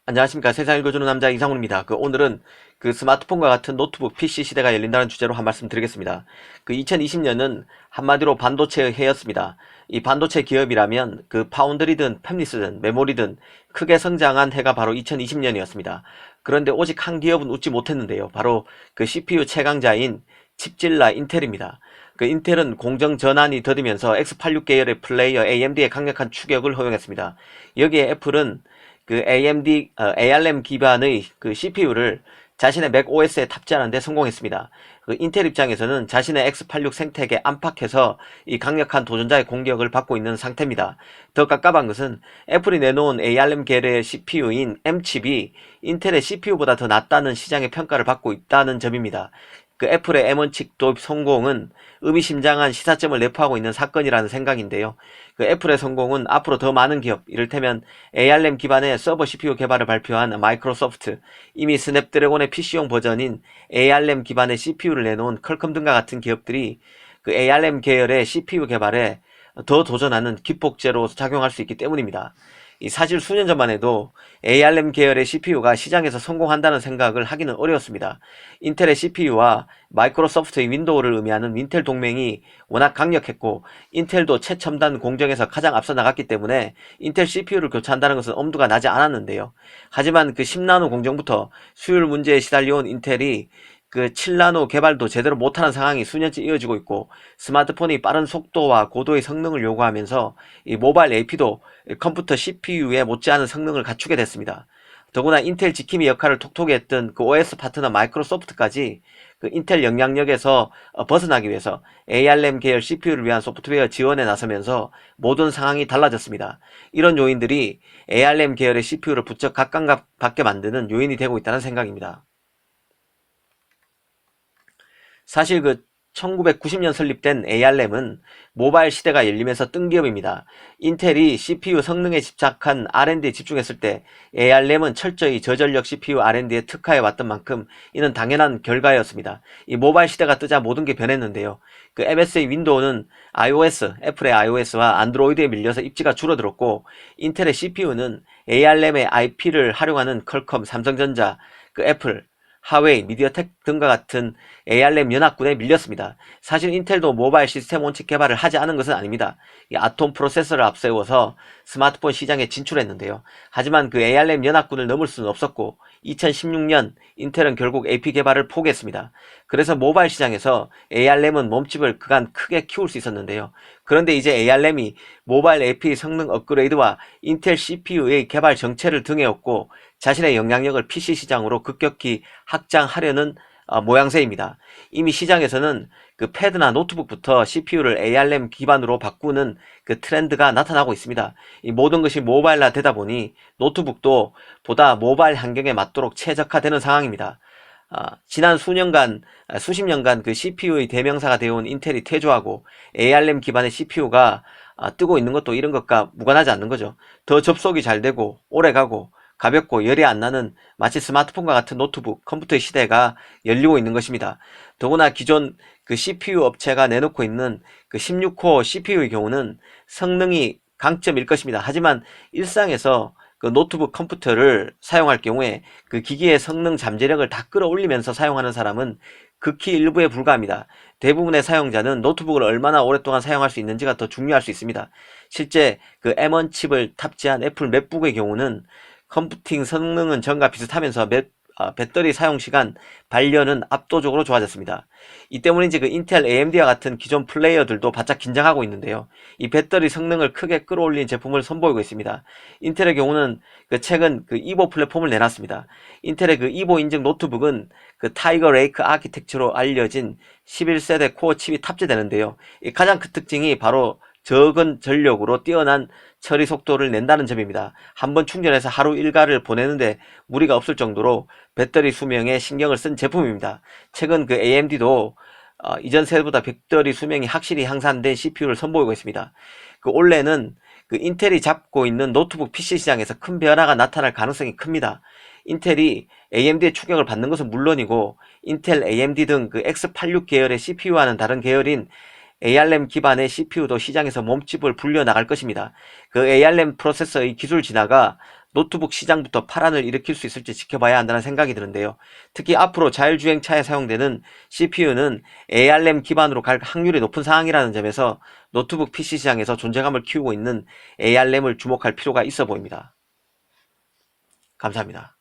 안녕하십니까. 세상 읽어주는 남자 이상훈입니다. 오늘은 스마트폰과 같은 노트북 PC 시대가 열린다는 주제로 한 말씀 드리겠습니다. 2020년은 한마디로 반도체의 해였습니다. 이 반도체 기업이라면 파운드리든 팹리스든 메모리든 크게 성장한 해가 바로 2020년이었습니다. 그런데 오직 한 기업은 웃지 못했는데요. 바로 CPU 최강자인 칩질라 인텔입니다. 인텔은 공정 전환이 더디면서 x86 계열의 플레이어 AMD의 강력한 추격을 허용했습니다. 여기에 애플은 AMD, ARM 기반의 CPU를 자신의 맥 OS에 탑재하는 데 성공했습니다. 인텔 입장에서는 자신의 x86 생태계에 안팎해서 이 강력한 도전자의 공격을 받고 있는 상태입니다. 더 깝깝한 것은 애플이 내놓은 ARM 계열의 CPU인 M칩이 인텔의 CPU보다 더 낫다는 시장의 평가를 받고 있다는 점입니다. 애플의 M1칩 도입 성공은 의미심장한 시사점을 내포하고 있는 사건이라는 생각인데요. 애플의 성공은 앞으로 더 많은 기업, 이를테면 ARM 기반의 서버 CPU 개발을 발표한 마이크로소프트, 이미 스냅드래곤의 PC용 버전인 ARM 기반의 CPU를 내놓은 퀄컴 등과 같은 기업들이 ARM 계열의 CPU 개발에 더 도전하는 기폭제로 작용할 수 있기 때문입니다. 사실 수년 전만 해도 ARM 계열의 CPU가 시장에서 성공한다는 생각을 하기는 어려웠습니다. 인텔의 CPU와 마이크로소프트의 윈도우를 의미하는 윈텔 동맹이 워낙 강력했고 인텔도 최첨단 공정에서 가장 앞서 나갔기 때문에 인텔 CPU를 교체한다는 것은 엄두가 나지 않았는데요. 하지만 10나노 공정부터 수율 문제에 시달려온 인텔이 7나노 개발도 제대로 못하는 상황이 수년째 이어지고 있고 스마트폰이 빠른 속도와 고도의 성능을 요구하면서 이 모바일 AP도 컴퓨터 CPU에 못지않은 성능을 갖추게 됐습니다. 더구나 인텔 지킴이 역할을 톡톡히 했던 OS 파트너 마이크로소프트까지 인텔 영향력에서 벗어나기 위해서 ARM 계열 CPU를 위한 소프트웨어 지원에 나서면서 모든 상황이 달라졌습니다. 이런 요인들이 ARM 계열의 CPU를 부쩍 각광받게 만드는 요인이 되고 있다는 생각입니다. 사실 1990년 설립된 ARM은 모바일 시대가 열리면서 뜬 기업입니다. 인텔이 CPU 성능에 집착한 R&D에 집중했을 때 ARM은 철저히 저전력 CPU R&D에 특화해 왔던 만큼 이는 당연한 결과였습니다. 이 모바일 시대가 뜨자 모든 게 변했는데요. MS의 윈도우는 iOS, 애플의 iOS와 안드로이드에 밀려서 입지가 줄어들었고 인텔의 CPU는 ARM의 IP를 활용하는 퀄컴, 삼성전자, 애플, 하웨이, 미디어텍 등과 같은 ARM 연합군에 밀렸습니다. 사실 인텔도 모바일 시스템 원칙 개발을 하지 않은 것은 아닙니다. 이 아톰 프로세서를 앞세워서 스마트폰 시장에 진출했는데요. 하지만 ARM 연합군을 넘을 수는 없었고 2016년 인텔은 결국 AP 개발을 포기했습니다. 그래서 모바일 시장에서 ARM은 몸집을 그간 크게 키울 수 있었는데요. 그런데 이제 ARM이 모바일 AP 성능 업그레이드와 인텔 CPU의 개발 정체를 등에 업고 자신의 영향력을 PC 시장으로 급격히 확장하려는 모양새입니다. 이미 시장에서는 패드나 노트북부터 CPU를 ARM 기반으로 바꾸는 트렌드가 나타나고 있습니다. 이 모든 것이 모바일화 되다 보니 노트북도 보다 모바일 환경에 맞도록 최적화되는 상황입니다. 지난 수십 년간 CPU의 대명사가 되어온 인텔이 퇴조하고 ARM 기반의 CPU가 뜨고 있는 것도 이런 것과 무관하지 않는 거죠. 더 접속이 잘 되고 오래가고 가볍고 열이 안 나는 마치 스마트폰과 같은 노트북, 컴퓨터의 시대가 열리고 있는 것입니다. 더구나 기존 CPU 업체가 내놓고 있는 16코어 CPU의 경우는 성능이 강점일 것입니다. 하지만 일상에서 노트북 컴퓨터를 사용할 경우에 기기의 성능 잠재력을 다 끌어올리면서 사용하는 사람은 극히 일부에 불과합니다. 대부분의 사용자는 노트북을 얼마나 오랫동안 사용할 수 있는지가 더 중요할 수 있습니다. 실제 M1 칩을 탑재한 애플 맥북의 경우는 컴퓨팅 성능은 전과 비슷하면서 배터리 사용시간, 발열은 압도적으로 좋아졌습니다. 이 때문인지 인텔 AMD와 같은 기존 플레이어들도 바짝 긴장하고 있는데요. 이 배터리 성능을 크게 끌어올린 제품을 선보이고 있습니다. 인텔의 경우는 최근 이보 플랫폼을 내놨습니다. 인텔의 이보 인증 노트북은 타이거 레이크 아키텍처로 알려진 11세대 코어 칩이 탑재되는데요. 가장 큰 특징이 바로 적은 전력으로 뛰어난 처리 속도를 낸다는 점입니다. 한번 충전해서 하루 일과를 보내는데 무리가 없을 정도로 배터리 수명에 신경을 쓴 제품입니다. 최근 AMD도 이전 세대보다 배터리 수명이 확실히 향상된 CPU를 선보이고 있습니다. 올해는 인텔이 잡고 있는 노트북 PC 시장에서 큰 변화가 나타날 가능성이 큽니다. 인텔이 AMD의 추격을 받는 것은 물론이고 인텔, AMD 등 X86 계열의 CPU와는 다른 계열인 ARM 기반의 CPU도 시장에서 몸집을 불려 나갈 것입니다. ARM 프로세서의 기술 진화가 노트북 시장부터 파란을 일으킬 수 있을지 지켜봐야 한다는 생각이 드는데요. 특히 앞으로 자율주행차에 사용되는 CPU는 ARM 기반으로 갈 확률이 높은 상황이라는 점에서 노트북 PC 시장에서 존재감을 키우고 있는 ARM을 주목할 필요가 있어 보입니다. 감사합니다.